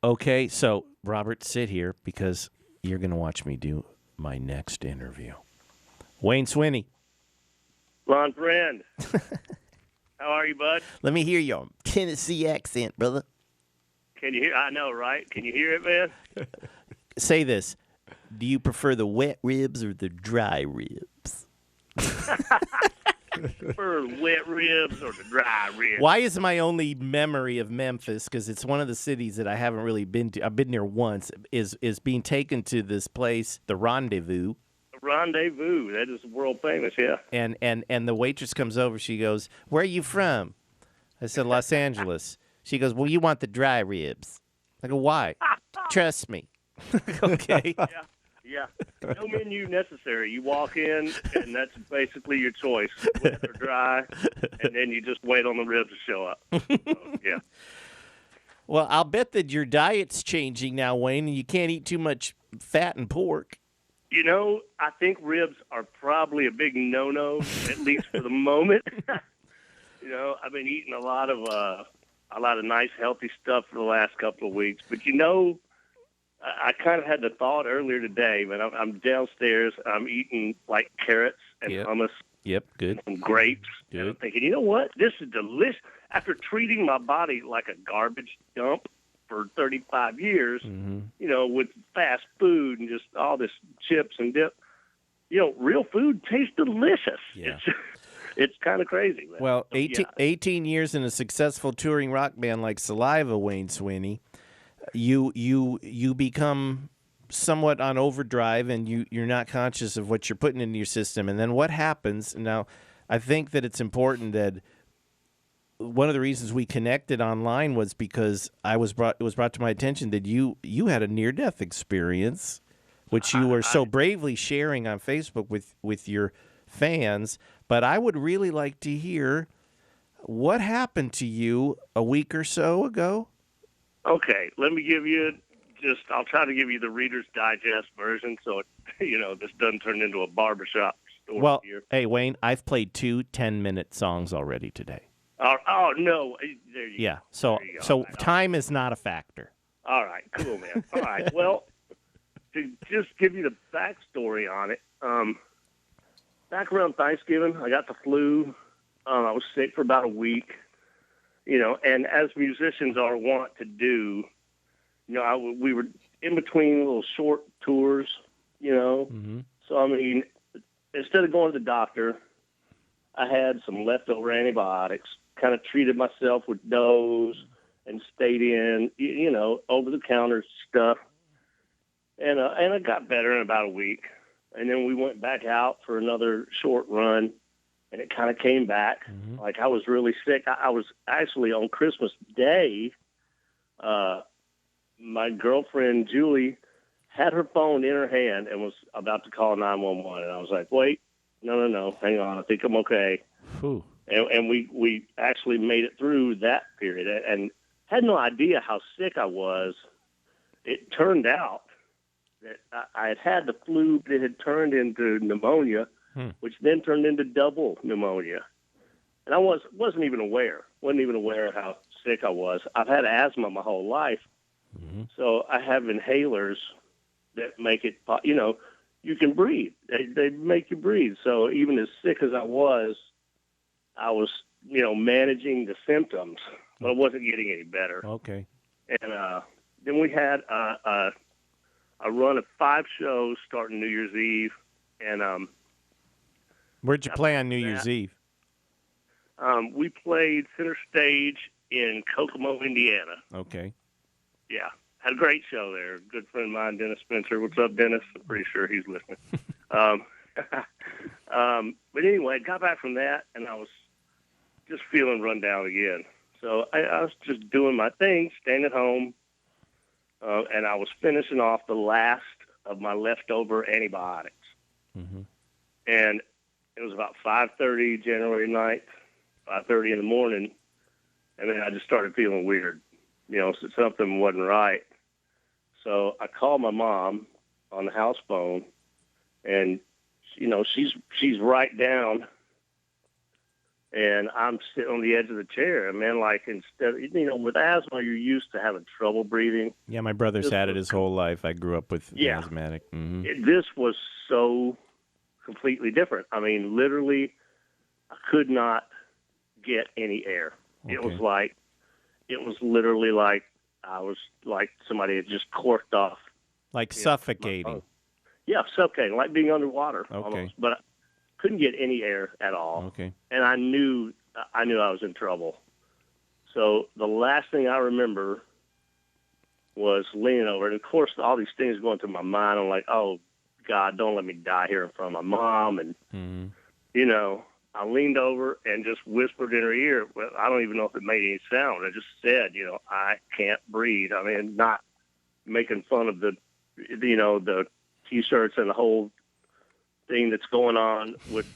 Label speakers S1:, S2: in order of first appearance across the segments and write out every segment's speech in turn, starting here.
S1: Okay, so Robert, sit here because you're going to watch me do my next interview. Wayne Swinny.
S2: Lonn friend. How are you, bud?
S1: Let me hear your Tennessee accent, brother.
S2: Can you hear? I know, right? Can you hear it, man?
S1: Say this. Do you prefer the wet ribs or the dry ribs?
S2: Prefer wet ribs or the dry ribs?
S1: Why is my only memory of Memphis, because it's one of the cities that I haven't really been to, I've been there once, is being taken to this place, the Rendezvous.
S2: Rendezvous. That is world famous, yeah.
S1: And the waitress comes over. She goes, "Where are you from?" I said, "Los Angeles." She goes, "Well, you want the dry ribs." I go, "Why?" "Trust me." Okay.
S2: Yeah. No menu necessary. You walk in, and that's basically your choice, wet or dry, and then you just wait on the ribs to show up. So, yeah.
S1: Well, I'll bet that your diet's changing now, Wayne, and you can't eat too much fat and pork.
S2: You know, I think ribs are probably a big no-no, at least for the moment. You know, I've been eating a lot of nice, healthy stuff for the last couple of weeks. But, you know, I kind of had the thought earlier today, but I'm downstairs. I'm eating, like, carrots and hummus.
S1: Yep, good.
S2: And grapes.
S1: Good.
S2: And I'm thinking, you know what? This is delicious. After treating my body like a garbage dump for 35 years, you know, with fast food and just all this chips and dip, you know, real food tastes delicious.
S1: Yeah.
S2: It's kind of crazy. Man.
S1: Well,
S2: So,
S1: 18 years in a successful touring rock band like Saliva, Wayne Swinny, you become somewhat on overdrive, and you're not conscious of what you're putting into your system. And then what happens? Now, I think that it's important that one of the reasons we connected online was because it was brought to my attention that you had a near-death experience, which you were so bravely sharing on Facebook with your fans. But I would really like to hear what happened to you a week or so ago.
S2: Okay, let me give you I'll try to give you the Reader's Digest version so it, you know, this doesn't turn into a barbershop story.
S1: Well,
S2: here.
S1: Hey, Wayne, I've played 2 10-minute songs already today.
S2: Oh no, there you
S1: Yeah,
S2: go.
S1: so
S2: There you go.
S1: so time is not a factor.
S2: All right, cool, man. All right, well, to just give you the backstory on it, back around Thanksgiving, I got the flu. I was sick for about a week, you know, and as musicians are wont to do, you know, we were in between little short tours, you know.
S1: Mm-hmm.
S2: So, I mean, instead of going to the doctor, I had some leftover antibiotics, kind of treated myself with those and stayed in, you know, over-the-counter stuff. And I got better in about a week. And then we went back out for another short run, and it kind of came back.
S1: Mm-hmm.
S2: Like, I was really sick. I was actually on Christmas Day, my girlfriend, Julie, had her phone in her hand and was about to call 911. And I was like, wait, no, hang on. I think I'm okay.
S1: Whew.
S2: And we actually made it through that period and had no idea how sick I was. It turned out that I had the flu, but it had turned into pneumonia, which then turned into double pneumonia. And I wasn't even aware of how sick I was. I've had asthma my whole life.
S1: Mm-hmm.
S2: So I have inhalers that make it, you know, you can breathe. They make you breathe. So even as sick as I was, you know, managing the symptoms, but I wasn't getting any better.
S1: Okay.
S2: And then we had a run of 5 shows starting New Year's Eve. And
S1: Where'd you play on New Year's Eve?
S2: We played center stage in Kokomo, Indiana.
S1: Okay.
S2: Yeah. Had a great show there. Good friend of mine, Dennis Spencer. What's up, Dennis? I'm pretty sure he's listening. But anyway, got back from that, and I was just feeling run down again. So I was just doing my thing, staying at home, and I was finishing off the last of my leftover antibiotics.
S1: Mm-hmm.
S2: And it was about 5:30 January night, 5:30 in the morning, and then I just started feeling weird. You know, so something wasn't right. So I called my mom on the house phone, and you know she's right down, and I'm sitting on the edge of the chair. And man, like instead, with asthma, you're used to having trouble breathing.
S1: Yeah, my brother's had it his whole life. I grew up with asthmatic. Mm-hmm.
S2: This was so completely different. I mean, literally, I could not get any air.
S1: Okay.
S2: It was literally like I was like somebody had just corked off.
S1: Like suffocating.
S2: Yeah, suffocating, like being underwater
S1: Okay.
S2: almost. But I couldn't get any air at all.
S1: Okay.
S2: And I knew I was in trouble. So the last thing I remember was leaning over. And, of course, all these things going through my mind. I'm like, oh, God, don't let me die here in front of my mom. And, I leaned over and just whispered in her ear. Well, I don't even know if it made any sound. I just said, I can't breathe. I mean, not making fun of the T-shirts and the whole thing that's going on with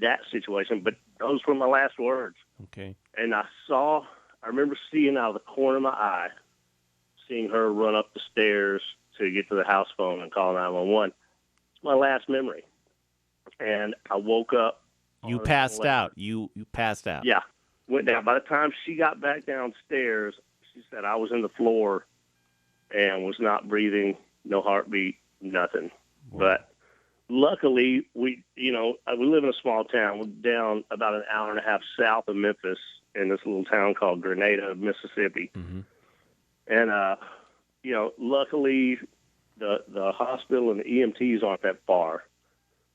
S2: that situation. But those were my last words.
S1: Okay.
S2: And I remember seeing out of the corner of my eye, seeing her run up the stairs to get to the house phone and call 911. It's my last memory. And I woke up.
S1: You passed out. You passed out.
S2: Yeah. Went down. By the time she got back downstairs, she said I was in the floor and was not breathing, no heartbeat, nothing.
S1: Wow.
S2: But luckily, we live in a small town. We're down about an hour and a half south of Memphis in this little town called Grenada, Mississippi.
S1: Mm-hmm.
S2: And, luckily the hospital and the EMTs aren't that far.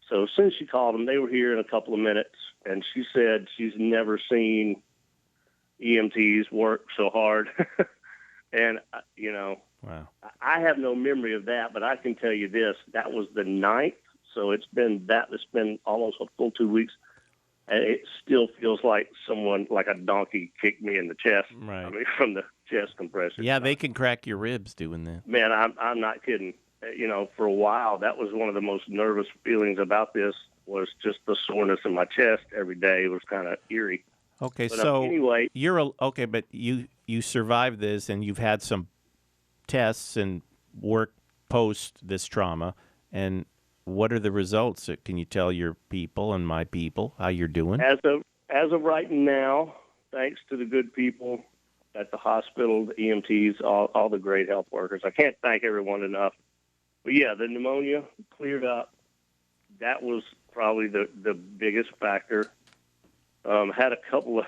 S2: So as soon as she called them, they were here in a couple of minutes, and she said she's never seen EMTs work so hard. And,
S1: wow.
S2: I have no memory of that, but I can tell you this, that was the 9th. So it's been almost a full 2 weeks, and it still feels like someone, like a donkey, kicked me in the chest.
S1: Right.
S2: I mean, from the chest compression.
S1: Yeah, they can crack your ribs doing that.
S2: Man, I'm not kidding. For a while, that was one of the most nervous feelings about this, was just the soreness in my chest every day. It was kind of eerie.
S1: Okay,
S2: But
S1: so
S2: anyway,
S1: but you survived this, and you've had some tests and work post this trauma, and what are the results? Can you tell your people and my people how you're doing?
S2: as of right now, thanks to the good people at the hospital, the EMTs, all the great health workers, I can't thank everyone enough. But yeah, the pneumonia cleared up. That was probably the biggest factor. Had a couple of,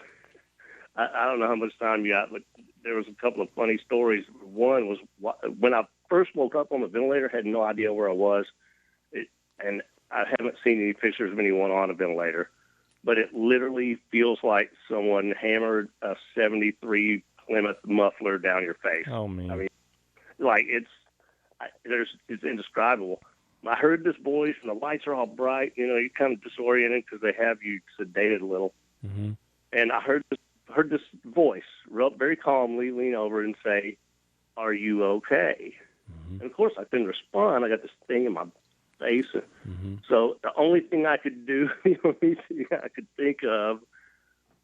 S2: I don't know how much time you got, but there was a couple of funny stories. One was when I first woke up on the ventilator, had no idea where I was. And I haven't seen any pictures of anyone on a ventilator, but it literally feels like someone hammered a 73 Plymouth muffler down your face.
S1: Oh, man.
S2: I mean, like it's indescribable. I heard this voice, and the lights are all bright. You're kind of disoriented because they have you sedated a little.
S1: Mm-hmm.
S2: And I heard this voice very calmly lean over and say, "Are you okay?"
S1: Mm-hmm.
S2: And of course, I couldn't respond. I got this thing in my face.
S1: Mm-hmm.
S2: So the only thing I could do, the only thing I could think of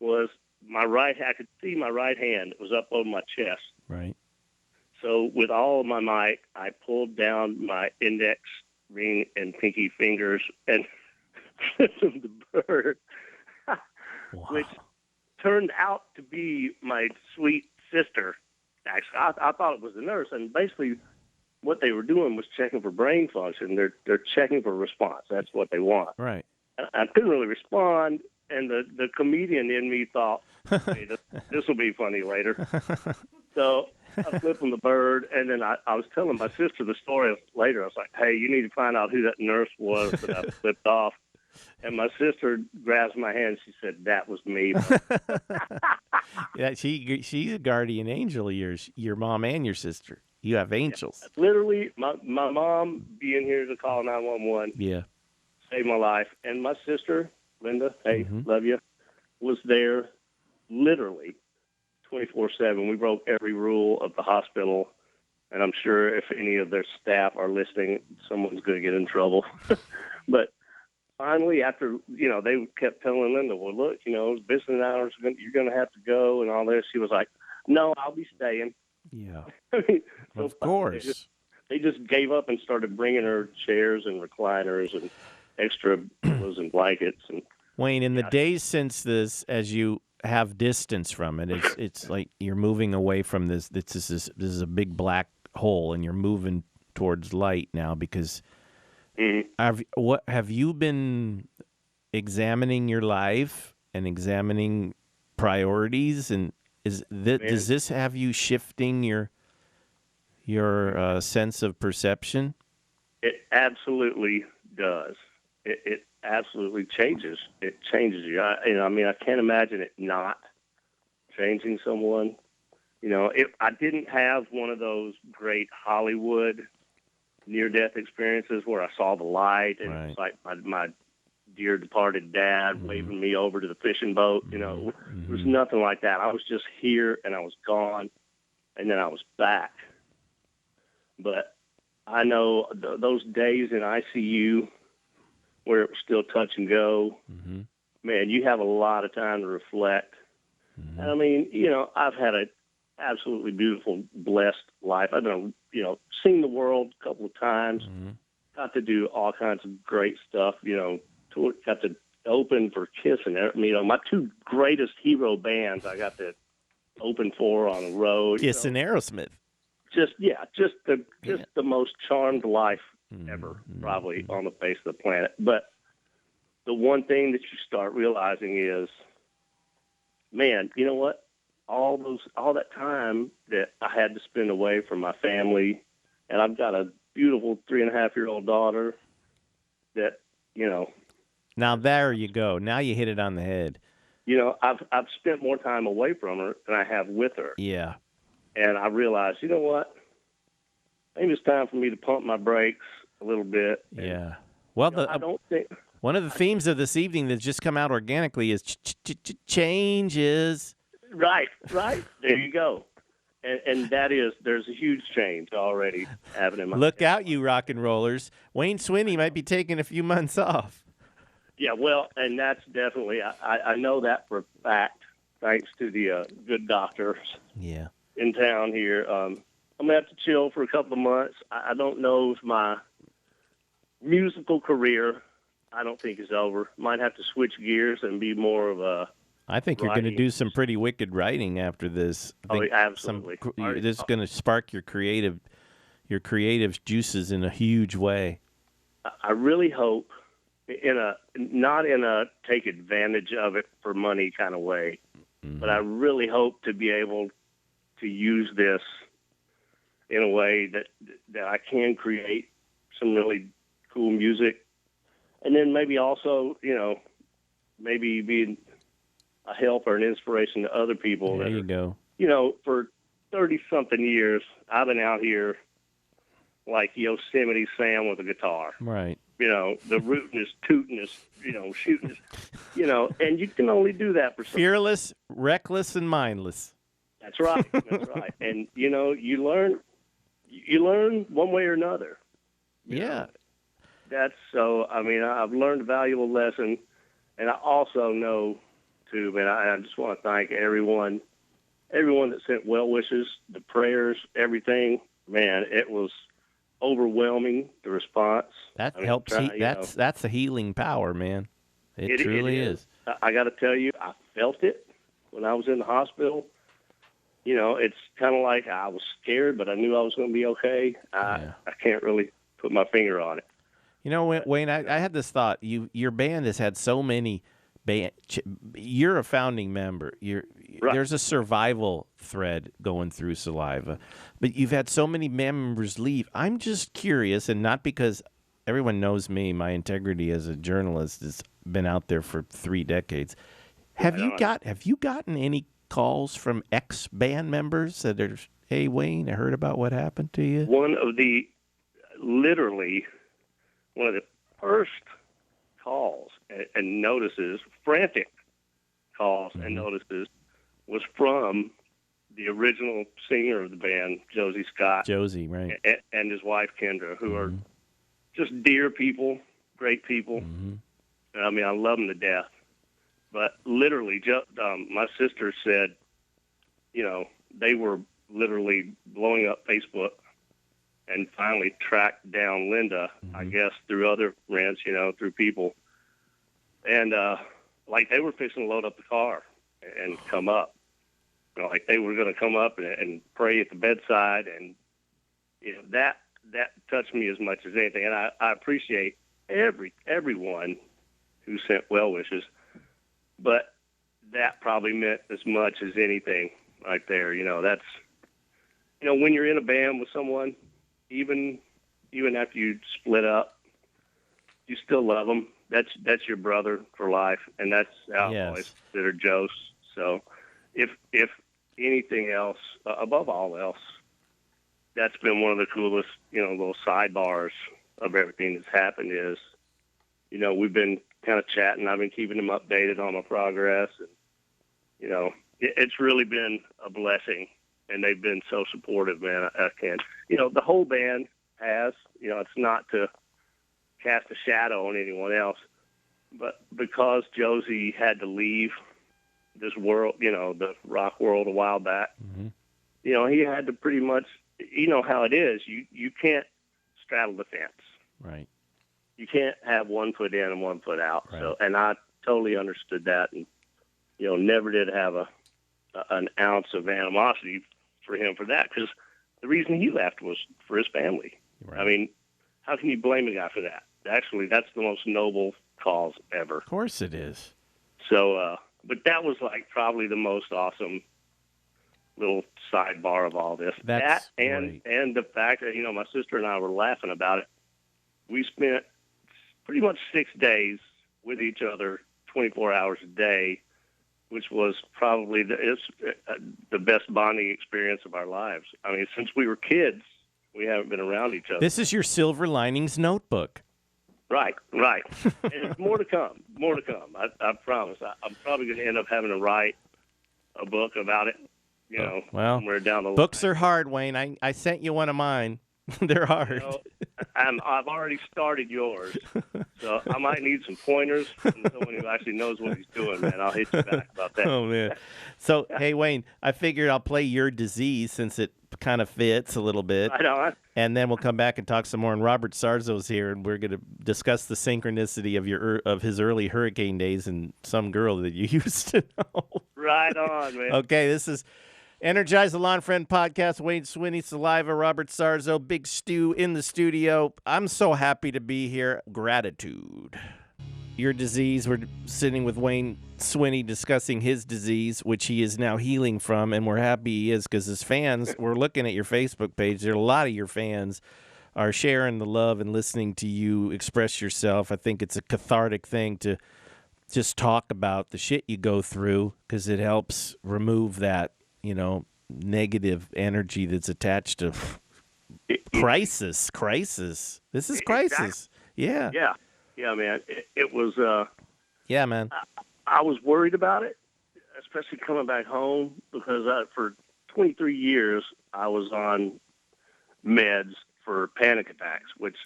S2: was I could see my right hand. It was up over my chest.
S1: Right.
S2: So with all of my might, I pulled down my index ring and pinky fingers and flipped them the bird,
S1: Wow.
S2: which turned out to be my sweet sister. Actually, I thought it was the nurse, and basically what they were doing was checking for brain function. They're checking for response. That's what they want.
S1: Right.
S2: I couldn't really respond, and the comedian in me thought, hey, this will be funny later. So I flipped him the bird, and then I was telling my sister the story later. I was like, hey, you need to find out who that nurse was that I flipped off. And my sister grabs my hand. She said, that was me.
S1: Yeah, she's a guardian angel of yours, your mom and your sister. You have angels.
S2: Yeah, literally, my mom being here to call 911
S1: Yeah.
S2: saved my life. And my sister, Linda, hey,
S1: Mm-hmm.
S2: love you, was there literally 24/7. We broke every rule of the hospital. And I'm sure if any of their staff are listening, someone's going to get in trouble. But finally, after, they kept telling Linda, well, look, business hours, you're going to have to go and all this. She was like, no, I'll be staying.
S1: Yeah.
S2: I mean, so
S1: Of course.
S2: They just gave up and started bringing her chairs and recliners and extra pillows and blankets. And
S1: Wayne, in the days since this, as you have distance from it, it's like you're moving away from this. This is a big black hole, and you're moving towards light now because have you been examining your life and examining priorities, and does this have you shifting your sense of perception?
S2: It absolutely does. It absolutely changes. It changes you. I can't imagine it not changing someone. I didn't have one of those great Hollywood near-death experiences where I saw the light and It's like my dear departed dad waving me over to the fishing boat. There was nothing like that. I was just here and I was gone, and then I was back. But I know those days in ICU where it was still touch and go, man, you have a lot of time to reflect. I mean, I've had an absolutely beautiful, blessed life. I've done, seen the world a couple of times, got to do all kinds of great stuff, got to open for Kiss and my two greatest hero bands I got to open for on the road.
S1: Kiss and Aerosmith.
S2: Just the most charmed life ever, probably on the face of the planet. But the one thing that you start realizing is, man, you know what? All that time that I had to spend away from my family, and I've got a beautiful 3.5-year-old daughter that,
S1: Now there you go. Now you hit it on the head.
S2: I've spent more time away from her than I have with her.
S1: Yeah.
S2: And I realized, you know what? Maybe it's time for me to pump my brakes a little bit.
S1: Yeah. Well,
S2: I don't think
S1: one of the themes of this evening that's just come out organically is changes.
S2: Right. There you go. And that is, there's a huge change already happening.
S1: Look out, you rock and rollers. Wayne Swinny might be taking a few months off.
S2: Yeah, well, and that's definitely, I know that for a fact, thanks to the good doctors in town here. I'm going to have to chill for a couple of months. I don't know if my musical career, I don't think is over. Might have to switch gears and be more of a
S1: I think you're going to do some pretty wicked writing after this.
S2: Absolutely.
S1: This is going to spark your creative juices in a huge way.
S2: I really hope, not in a take advantage of it for money kind of way, but I really hope to be able to use this in a way that I can create some really cool music, and then maybe also, maybe being a help or an inspiration to other people.
S1: There you go.
S2: For 30-something years, I've been out here like Yosemite Sam with a guitar.
S1: Right.
S2: The rootin' is tootin' is, shooting is, and you can only do that for
S1: fearless, reckless, and mindless.
S2: That's right. And, you learn one way or another.
S1: Yeah.
S2: That's so, I've learned a valuable lesson, and I also know, too, man, I just want to thank everyone that sent well wishes, the prayers, everything. Man, it was overwhelming, the response.
S1: That helps. That's a healing power, man. It truly is.
S2: I got to tell you, I felt it when I was in the hospital. It's kind of like I was scared, but I knew I was going to be okay. I can't really put my finger on it.
S1: Wayne, I had this thought. Your band has had so many. You're a founding member.
S2: Right.
S1: There's a survival thread going through Saliva, but you've had so many members leave. I'm just curious, and not because everyone knows me. My integrity as a journalist has been out there for 3 decades. Have you gotten any calls from ex-band members that are, hey, Wayne, I heard about what happened to you?
S2: Literally one of the first calls and notices, frantic calls and notices, was from the original singer of the band, Josie Scott.
S1: Josie, right.
S2: And his wife, Kendra, who are just dear people, great people. I love them to death. But literally, my sister said, they were literally blowing up Facebook and finally tracked down Linda, I guess, through other rents, through people. And like they were fixing to load up the car and come up. Like they were going to come up and pray at the bedside, and that touched me as much as anything. And I appreciate everyone who sent well wishes, but that probably meant as much as anything right there. That's when you're in a band with someone, even after you split up, you still love them. That's your brother for life, and that's how I always consider Joe. So, if anything else, above all else, that's been one of the coolest, little sidebars of everything that's happened is, we've been kind of chatting. I've been keeping him updated on my progress, and it's really been a blessing, and they've been so supportive, man. I can't, the whole band has, it's not to cast a shadow on anyone else, but because Josie had to leave this world, the rock world a while back, he had to pretty much, how it is. You can't straddle the fence.
S1: Right.
S2: You can't have 1 foot in and 1 foot out.
S1: Right.
S2: So, and I totally understood that, and never did have an ounce of animosity for him for that, because the reason he left was for his family.
S1: Right.
S2: I mean, how can you blame a guy for that? Actually, that's the most noble cause ever.
S1: Of course it is.
S2: So, but that was like probably the most awesome little sidebar of all this.
S1: That's
S2: and the fact that, my sister and I were laughing about it. We spent pretty much 6 days with each other, 24 hours a day, which was probably the best bonding experience of our lives. I mean, since we were kids, we haven't been around each other.
S1: This is your Silver Linings Notebook.
S2: Right. And there's more to come. I promise. I'm probably going to end up having to write a book about it, somewhere down the line.
S1: Books are hard, Wayne. I sent you one of mine. They're hard.
S2: I've already started yours, so I might need some pointers from someone who actually knows what he's doing, man. I'll hit you back about that.
S1: Oh, man. So, hey, Wayne, I figured I'll play Your Disease since it kind of fits a little bit.
S2: Right on.
S1: And then we'll come back and talk some more. And Robert Sarzo's here, and we're going to discuss the synchronicity of his early hurricane days and some girl that you used to know.
S2: Right on, man.
S1: Okay, this is Energize, the Lonn Friend podcast. Wayne Swinny, Saliva, Robert Sarzo, Big Stu in the studio. I'm so happy to be here. Gratitude. Your disease. We're sitting with Wayne Swinny discussing his disease, which he is now healing from, and we're happy he is because his fans, we're looking at your Facebook page. There are a lot of your fans are sharing the love and listening to you express yourself. I think it's a cathartic thing to just talk about the shit you go through because it helps remove that, negative energy that's attached to crisis. This is crisis.
S2: Exactly. Yeah, man. It was.
S1: Yeah, man.
S2: I was worried about it, especially coming back home because for 23 years I was on meds for panic attacks. Which,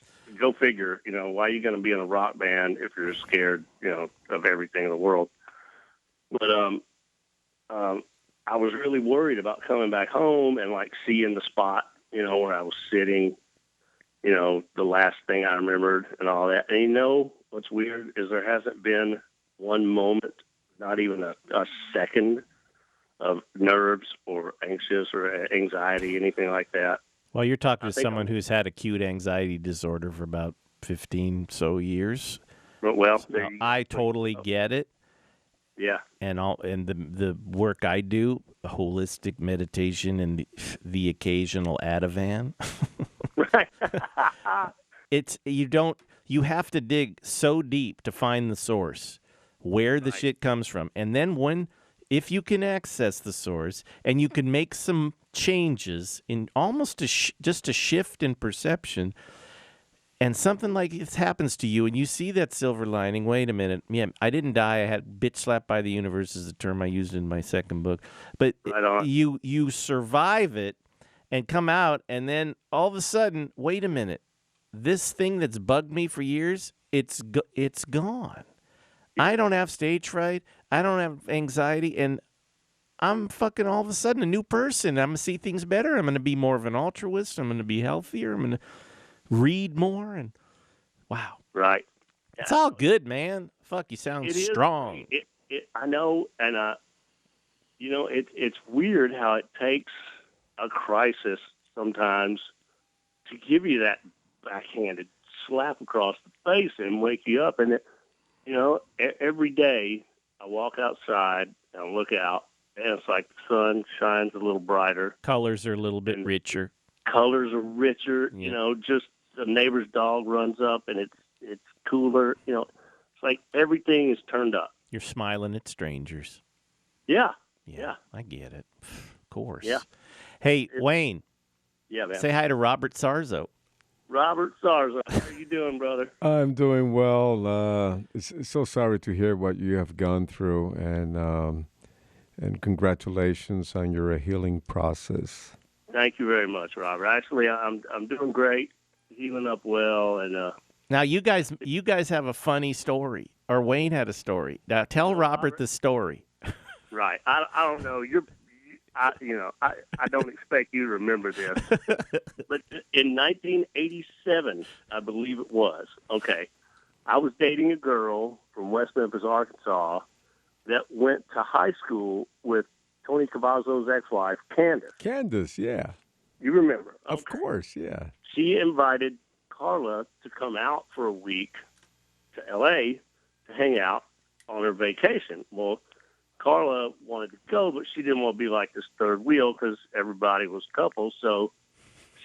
S2: go figure. Why are you going to be in a rock band if you're scared, of everything in the world? But I was really worried about coming back home and like seeing the spot, where I was sitting, the last thing I remembered and all that. And what's weird is there hasn't been one moment, not even a second of nerves or anxious or anxiety, anything like that.
S1: Well, you're talking to someone who's had acute anxiety disorder for about 15 so years.
S2: Well,
S1: so I totally get it.
S2: Yeah.
S1: And the work I do, holistic meditation and the occasional Ativan.
S2: Right.
S1: You have to dig so deep to find the source, where the shit comes from. And then if you can access the source and you can make some changes in almost just a shift in perception, and something like this happens to you and you see that silver lining, wait a minute, yeah, I didn't die, I had bitch slapped by the universe is the term I used in my second book. But you survive it and come out, and then all of a sudden, wait a minute, this thing that's bugged me for years, it's gone. I don't have stage fright, I don't have anxiety, and I'm fucking all of a sudden a new person. I'm going to see things better. I'm going to be more of an altruist. I'm going to be healthier. I'm going to read more, and wow.
S2: Right.
S1: It's all good, man. Fuck, you sound strong.
S2: I know, and it's weird how it takes a crisis sometimes to give you that backhanded slap across the face and wake you up. And every day I walk outside and look out, and it's like the sun shines a little brighter.
S1: Colors are a little bit richer.
S2: Colors are richer.
S1: Yeah.
S2: Just the neighbor's dog runs up, and it's cooler. It's like everything is turned up.
S1: You're smiling at strangers.
S2: Yeah.
S1: I get it. Of course.
S2: Yeah.
S1: Hey, Wayne.
S2: Yeah, man.
S1: Say hi to Robert Sarzo.
S2: Robert Sarzo, how are you doing, brother?
S3: I'm doing well. It's so sorry to hear what you have gone through, and congratulations on your healing process.
S2: Thank you very much, Robert. Actually, I'm doing great, healing up well, and
S1: Now you guys have a funny story, or Wayne had a story. Now tell Robert the story.
S2: right. I don't know. I don't expect you to remember this, but in 1987, I believe it was. Okay, I was dating a girl from West Memphis, Arkansas, that went to high school with Tony Cavazzo's ex-wife, Candace.
S3: Candace, yeah.
S2: You remember? Okay.
S3: Of course, yeah.
S2: She invited Carla to come out for a week to L.A. to hang out on her vacation. Well, Carla wanted to go, but she didn't want to be like this third wheel because everybody was couples. So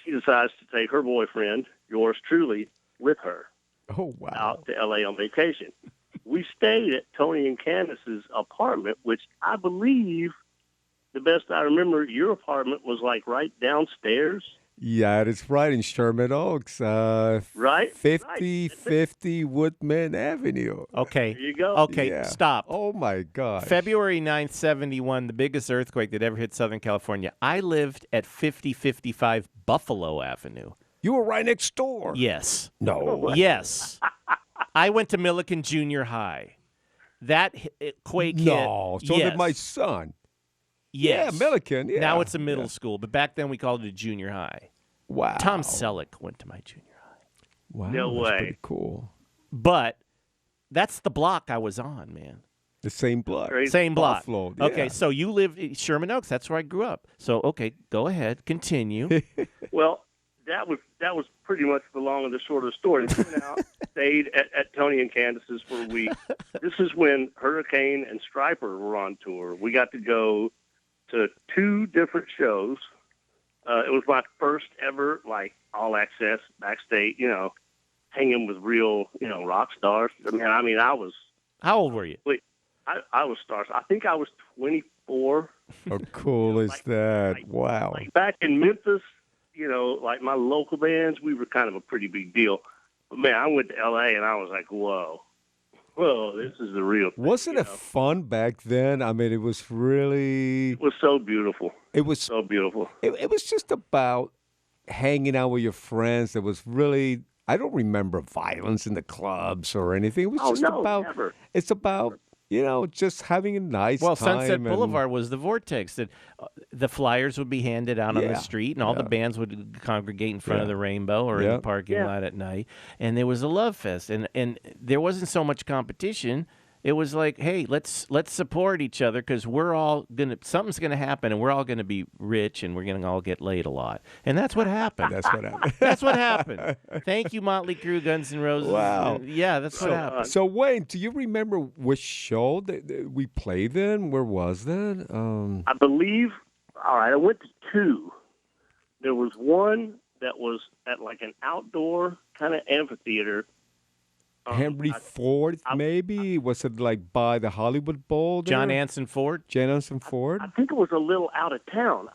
S2: she decides to take her boyfriend, yours truly, with her
S3: Oh, wow.
S2: out to L.A. on vacation. We stayed at Tony and Candace's apartment, which I believe, the best I remember, your apartment was like right downstairs.
S3: Yeah, it's right in Sherman Oaks.
S2: Right?
S3: 5050 Woodman Avenue.
S1: Okay.
S2: There you go.
S1: Okay,
S3: Yeah.
S1: stop.
S3: Oh, my God.
S1: February 9th, 71, the biggest earthquake that ever hit Southern California. I lived at 5055 Buffalo Avenue.
S3: You were right next door.
S1: Yes.
S3: No.
S1: Yes. I went to Milliken Junior High. That quake hit.
S3: No. So
S1: yes.
S3: did my son.
S1: Yes.
S3: Yeah, Milliken. Yeah.
S1: Now it's a middle school, but back then we called it a junior high.
S3: Wow.
S1: Tom Selleck went to my junior high.
S3: Wow.
S2: No
S3: that's
S2: way.
S3: pretty cool.
S1: But that's the block I was on, man.
S3: The same block.
S2: Crazy.
S1: Same block.
S3: Buffalo,
S1: Okay,
S3: yeah.
S1: so you lived in Sherman Oaks. That's where I grew up. So, okay, go ahead. Continue.
S2: Well, that was pretty much the long and the short of the story. We went out, stayed at Tony and Candace's for a week. This is when Hurricane and Stryper were on tour. We got to go to 2 different shows. It was my first ever, like, all access backstage, hanging with real, rock stars. I was.
S1: How old were you?
S2: I was stars. I think I was 24.
S3: How cool is that? Wow.
S2: Like back in Memphis, like my local bands, we were kind of a pretty big deal. But man, I went to LA and I was like, whoa, this is the real thing.
S3: Wasn't it fun back then? I mean, it was really.
S2: It was so beautiful.
S3: It was
S2: So beautiful.
S3: It was just about hanging out with your friends. It was really. I don't remember violence in the clubs or anything. It was just about.
S2: Never.
S3: It's about just having a nice
S1: Well,
S3: time.
S1: Sunset
S3: and-
S1: Boulevard was the vortex that the flyers would be handed out on the
S3: Yeah,
S1: street, and all the
S3: yeah.
S1: bands would congregate in front of
S3: Yeah.
S1: the Rainbow or in
S3: Yeah.
S1: the parking
S2: Yeah.
S1: lot at night. And there was a love fest, and there wasn't so much competition. It was like, hey, let's support each other because something's gonna happen, and we're all gonna be rich, and we're gonna all get laid a lot, and that's what happened.
S3: That's what happened.
S1: That's what happened. Thank you, Motley Crue, Guns N' Roses.
S3: Wow.
S1: Yeah, that's what happened.
S3: So Wayne, do you remember which show that we played in? Where was that?
S2: I believe. All right, I went to 2. There was one that was at like an outdoor kind of amphitheater.
S3: Henry Ford, maybe? Was it like by the Hollywood Bowl? There?
S1: John Anson Ford,
S3: Jan Anson Ford?
S2: I think it was a little out of town.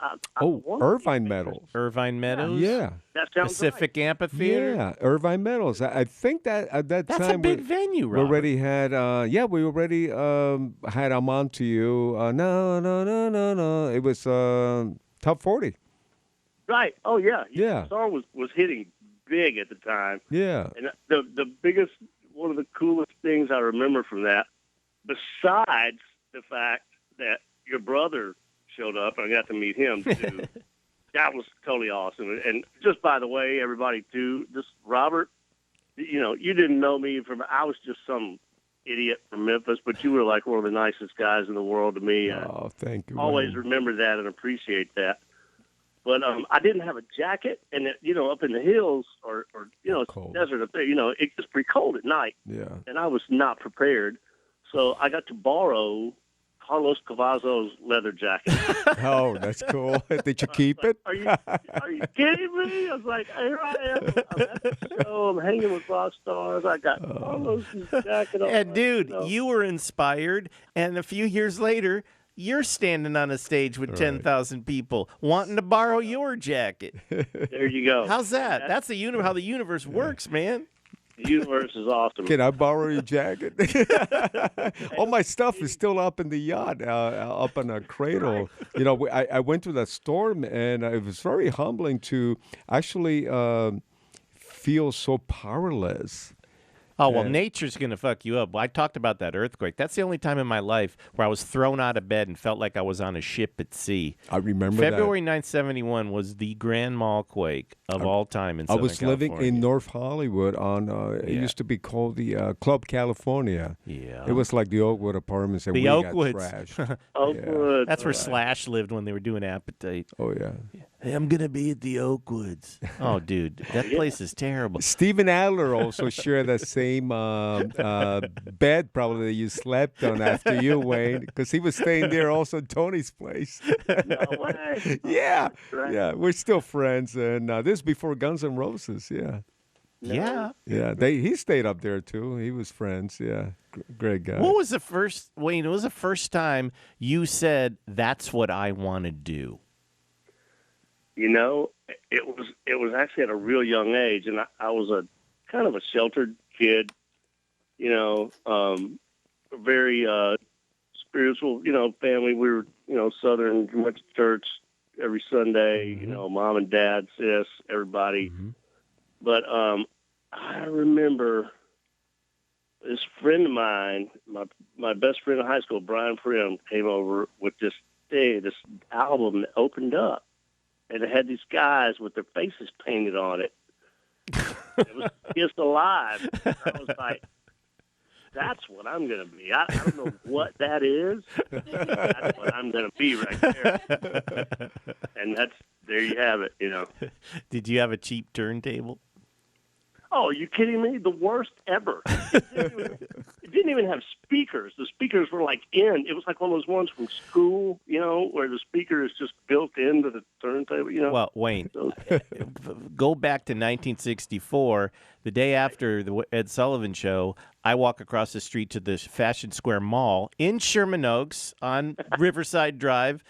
S3: Irvine Meadows.
S1: Irvine Meadows.
S3: Yeah.
S2: That sounds
S1: Pacific Amphitheater.
S3: Yeah, Irvine Meadows. I think that at that
S1: That's
S3: time
S1: a big venue,
S3: we
S1: Robert.
S3: already had we already had I'm On To You. No. It was Top 40.
S2: Right. Oh, yeah.
S3: Yeah.
S2: The song was hitting big at the time.
S3: Yeah.
S2: And the biggest, one of the coolest things I remember from that, besides the fact that your brother showed up and I got to meet him too, that was totally awesome. And just by the way, everybody too, just Robert, you didn't know me I was just some idiot from Memphis, but you were like one of the nicest guys in the world to me.
S3: Oh, thank you.
S2: Always
S3: Wayne.
S2: remember that and appreciate that. But I didn't have a jacket, and up in the hills or
S3: Cold.
S2: desert up there, it gets pretty cold at night.
S3: Yeah.
S2: And I was not prepared, so I got to borrow Carlos Cavazzo's leather jacket.
S3: Oh, that's cool. Did you keep it?
S2: Are you kidding me? I was like, here I am. I'm at the show. I'm hanging with rock stars. I got Carlos's jacket on.
S1: And dude, you were inspired, and a few years later, you're standing on a stage with 10,000 people wanting to borrow your jacket.
S2: There you go.
S1: How's that? That's how the universe works, man.
S2: The universe is awesome.
S3: Can I borrow your jacket? All my stuff is still up in the yacht, up in a cradle. I went to that storm, and it was very humbling to actually feel so powerless.
S1: Oh, well, nature's going to fuck you up. I talked about that earthquake. That's the only time in my life where I was thrown out of bed and felt like I was on a ship at sea.
S3: I remember
S1: February 9/71 was the grand mal quake of all time in Southern California.
S3: I was living in North Hollywood on, it used to be called the Club California.
S1: Yeah.
S3: It was like the Oakwood Apartments, and
S1: The
S3: we
S1: Oakwoods.
S3: got trashed.
S2: Oakwood.
S1: That's where Slash lived when they were doing Appetite.
S3: Oh, yeah.
S1: Hey, I'm going to be at the Oakwoods. Oh, dude, that place is terrible.
S3: Stephen Adler also shared that same bed probably that you slept on after you, Wayne, because he was staying there also at Tony's place.
S2: No way.
S3: Yeah.
S2: Right.
S3: Yeah, we're still friends, and this is before Guns N' Roses, yeah.
S1: Yeah.
S3: Yeah, he stayed up there, too. He was friends, yeah. Great guy.
S1: What was the first, Wayne, what was the first time you said, that's what I want to do?
S2: It was actually at a real young age, and I was a kind of a sheltered kid, very spiritual, family. We were, Southern, went to church every Sunday, mom and dad, sis, everybody.
S3: Mm-hmm.
S2: But I remember this friend of mine, my best friend in high school, Brian Prim, came over with this album that opened up. And it had these guys with their faces painted on it. It was Kiss Alive. I was like, that's what I'm going to be. I don't know what that is. That's what I'm going to be right there. And there you have it,
S1: Did you have a cheap turntable?
S2: Oh, are you kidding me? The worst ever. It didn't even have speakers. The speakers were it was like one of those ones from school, where the speaker is just built into the turntable,
S1: Well, Wayne, go back to 1964. The day after the Ed Sullivan Show, I walk across the street to the Fashion Square Mall in Sherman Oaks on Riverside Drive.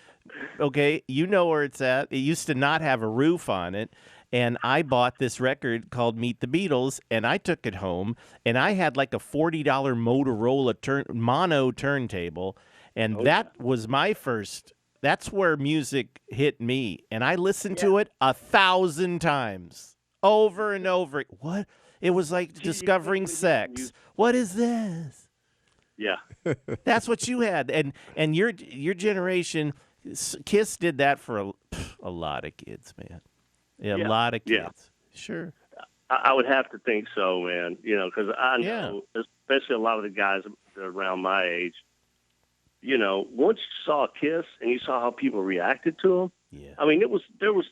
S1: Okay, you know where it's at. It used to not have a roof on it. And I bought this record called Meet the Beatles, and I took it home, and I had like a $40 Motorola mono turntable, and that was my first. That's where music hit me, and I listened to it 1,000 times, over and over. What? It was like discovering sex. What is this?
S2: Yeah.
S1: That's what you had, and your generation, Kiss did that for a lot of kids, man. Yeah, a lot of kids.
S2: Yeah.
S1: Sure.
S2: I would have to think so, man. Because I know, especially a lot of the guys around my age, once you saw Kiss and you saw how people reacted to them, I mean, there was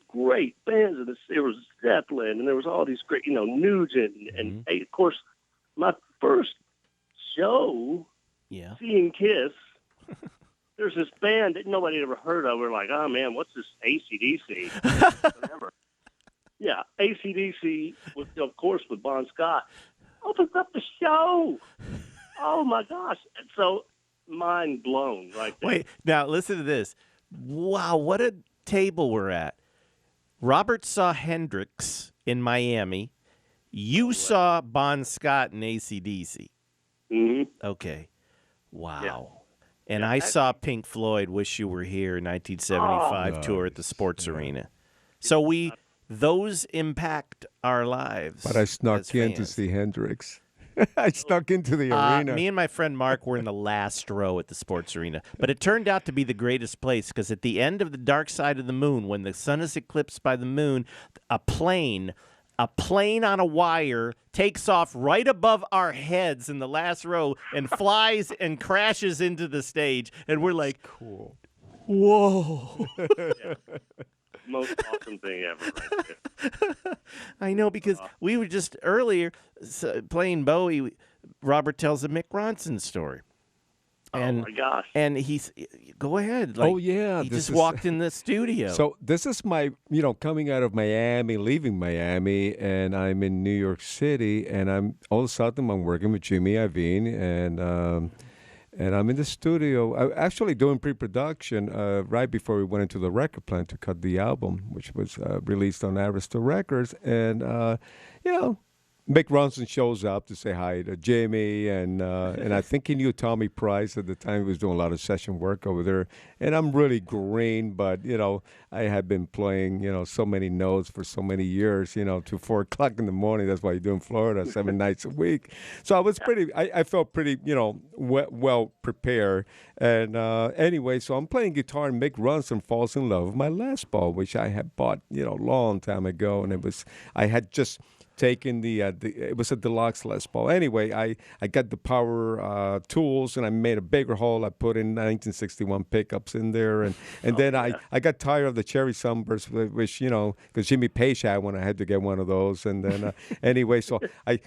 S2: great bands. There was Zeppelin, and there was all these great, Nugent, and of course, my first show, seeing Kiss. There's this band that nobody had ever heard of. We're like, oh, man, what's this AC/DC? Whatever. Yeah, AC/DC, of course, with Bon Scott. Opens up the show. Oh, my gosh. And so mind blown right there.
S1: Wait, now listen to this. Wow, what a table we're at. Robert saw Hendrix in Miami. You saw Bon Scott in AC/DC.
S2: Mm-hmm.
S1: Okay. Wow. Yeah. And I saw Pink Floyd, Wish You Were Here, 1975 tour at the Sports Arena. So those impact our lives.
S3: But I snuck in to see Hendrix. I snuck into the arena.
S1: Me and my friend Mark were in the last row at the Sports Arena. But it turned out to be the greatest place because at the end of the Dark Side of the Moon, when the sun is eclipsed by the moon, a plane a plane on a wire takes off right above our heads in the last row and flies and crashes into the stage. And we're like,
S3: Cool.
S1: whoa.
S2: Most awesome thing ever right there.
S1: I know, because we were just earlier playing Bowie. Robert tells a Mick Ronson story. And,
S2: oh, my gosh.
S1: And he's, go ahead. Like,
S3: Oh, yeah.
S1: He just walked in the studio.
S3: So this is my, coming out of Miami, leaving Miami, and I'm in New York City, and all of a sudden I'm working with Jimmy Iovine, and I'm in the studio. I'm actually doing pre-production right before we went into the record plant to cut the album, which was released on Arista Records, and Mick Ronson shows up to say hi to Jimmy, and I think he knew Tommy Price at the time. He was doing a lot of session work over there. And I'm really green, but, I had been playing, so many notes for so many years, to 4 o'clock in the morning. That's why you do in Florida 7 nights a week. So I was I felt pretty, well prepared. And anyway, so I'm playing guitar, and Mick Ronson falls in love with my Les Paul, which I had bought, long time ago. And I had just taken it was a deluxe Les Paul. Anyway, I got the power tools, and I made a bigger hole. I put in 1961 pickups in there, and then I got tired of the cherry sunburst, which because Jimmy Page had one. I had to get one of those, and then anyway, so I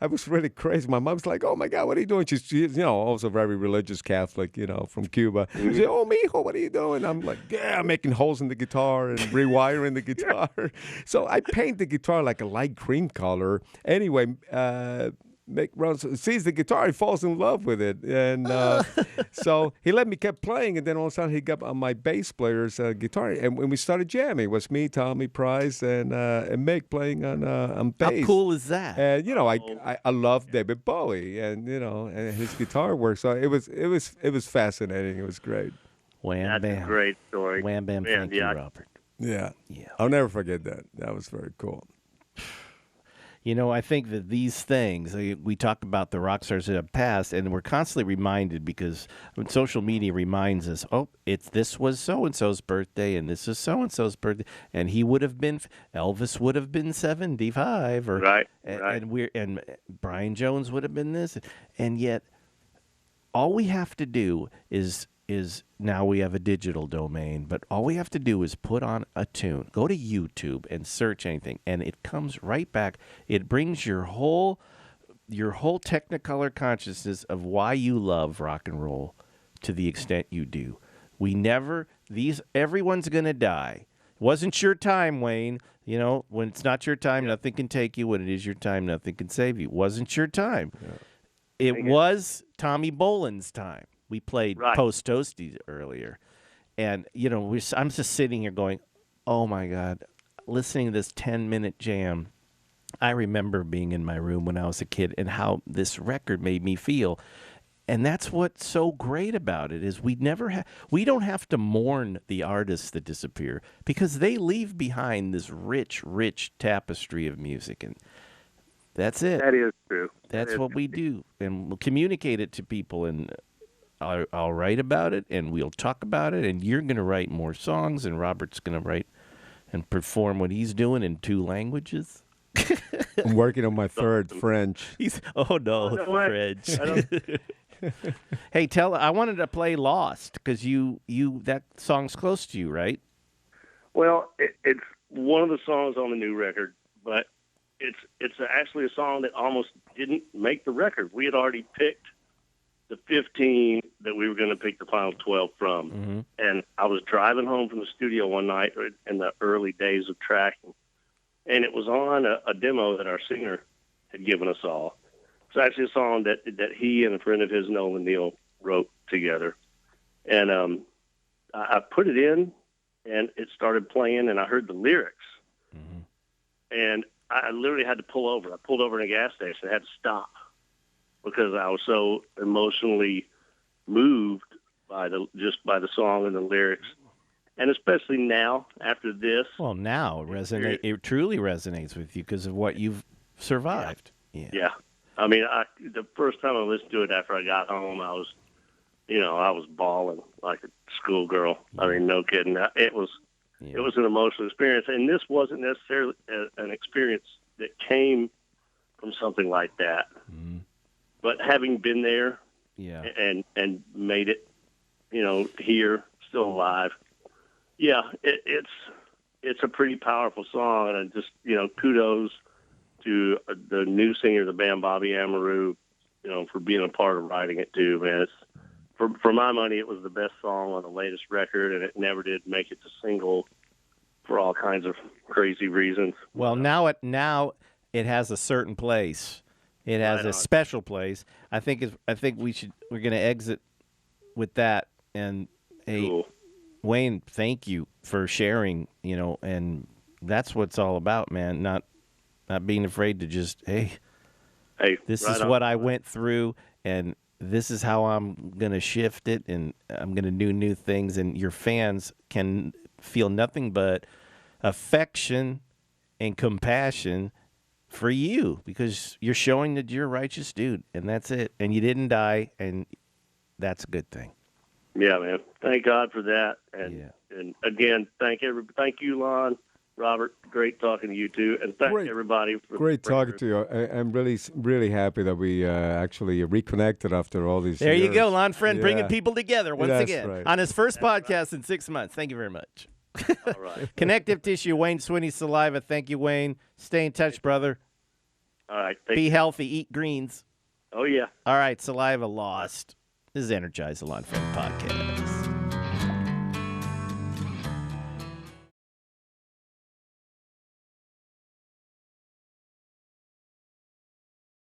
S3: was really crazy. My mom's like, "Oh my God, what are you doing?" She's also very religious Catholic, from Cuba. She said, "Oh, mijo, what are you doing?" I'm like, "Yeah, I'm making holes in the guitar and rewiring the guitar." So I paint the guitar like a light green color. Anyway, Mick Ronson sees the guitar, he falls in love with it, and so he let me keep playing, and then all of a sudden he got on my bass player's guitar, and when we started jamming, it was me, Tommy Price, and Mick playing on bass.
S1: How cool is that?
S3: And I love David Bowie, and and his guitar work, so it was fascinating. It was great.
S1: Wham
S2: That's
S1: bam.
S2: a great story.
S1: Wham bam. Thank you, Robert.
S3: Yeah,
S1: Yeah.
S3: I'll never forget that. That was very cool.
S1: I think that these things, we talk about the rock stars that have passed, and we're constantly reminded, because social media reminds us, this was so-and-so's birthday, and this is so-and-so's birthday, and Elvis would have been 75, or
S2: Right.
S1: and Brian Jones would have been this, and yet all we have to do is now we have a digital domain, but all we have to do is put on a tune, go to YouTube and search anything, and it comes right back. It brings your whole Technicolor consciousness of why you love rock and roll to the extent you do. Everyone's going to die. It wasn't your time, Wayne. When it's not your time, nothing can take you. When it is your time, nothing can save you. It wasn't your time. Yeah. It was Tommy Bolin's time. We played Post Toasties earlier. And, I'm just sitting here going, oh, my God, listening to this 10-minute jam. I remember being in my room when I was a kid and how this record made me feel. And that's what's so great about it is we don't have to mourn the artists that disappear, because they leave behind this rich, rich tapestry of music. And that's it.
S2: That is true.
S1: That's what we do. And we'll communicate it to people, and I'll write about it, and we'll talk about it, and you're going to write more songs, and Robert's going to write and perform what he's doing in 2 languages.
S3: I'm working on my 3rd, French.
S1: French. Hey, I wanted to play Lost, because that song's close to you, right?
S2: Well, it's one of the songs on the new record, but it's actually a song that almost didn't make the record. We had already picked the 15 that we were going to pick the final 12 from. Mm-hmm. And I was driving home from the studio one night in the early days of tracking, and it was on a demo that our singer had given us all. It's actually a song that he and a friend of his, Nolan Neal, wrote together. And I put it in, and it started playing, and I heard the lyrics. Mm-hmm. And I literally had to pull over. I pulled over in a gas station. I had to stop, because I was so emotionally moved by the song and the lyrics, and especially now after this.
S1: Well, now it truly resonates with you because of what you've survived.
S2: Yeah. I mean, the first time I listened to it after I got home, I was bawling like a schoolgirl. I mean, no kidding. It was It was an emotional experience, and this wasn't necessarily an experience that came from something like that.
S1: Mm-hmm.
S2: But having been there, and made it, here, still alive. Yeah, it's a pretty powerful song, and just kudos to the new singer of the band, Bobby Amaru, for being a part of writing it too, man. It's for my money, it was the best song on the latest record, and it never did make it to single for all kinds of crazy reasons.
S1: Well, now it has a certain place. It has a special place. I think we're going to exit with that. And
S2: Cool.
S1: Wayne, thank you for sharing. And that's what it's all about, man. Not being afraid to just hey, this is what I went through, and this is how I'm going to shift it, and I'm going to do new things. And your fans can feel nothing but affection and compassion for you because you're showing that you're a righteous dude, and that's it. And you didn't die, and that's a good thing.
S2: Yeah, man. Thank God for that. And again, thank you, Lonn, Robert. Great talking to you too, and thank everybody.
S3: Great talking to you. I'm really, really happy that we actually reconnected after all these.
S1: There
S3: years.
S1: you go, Lonn Friend, bringing people together once again
S3: right.
S1: on his first podcast in 6 months. Thank you very much.
S2: All right.
S1: Connective Tissue, Wayne Swinny Saliva. Thank you, Wayne. Stay in touch, brother.
S2: All right.
S1: Be healthy. Eat greens.
S2: Oh, yeah.
S1: All right. Saliva lost. This is Energize, the Lonn Friend podcast.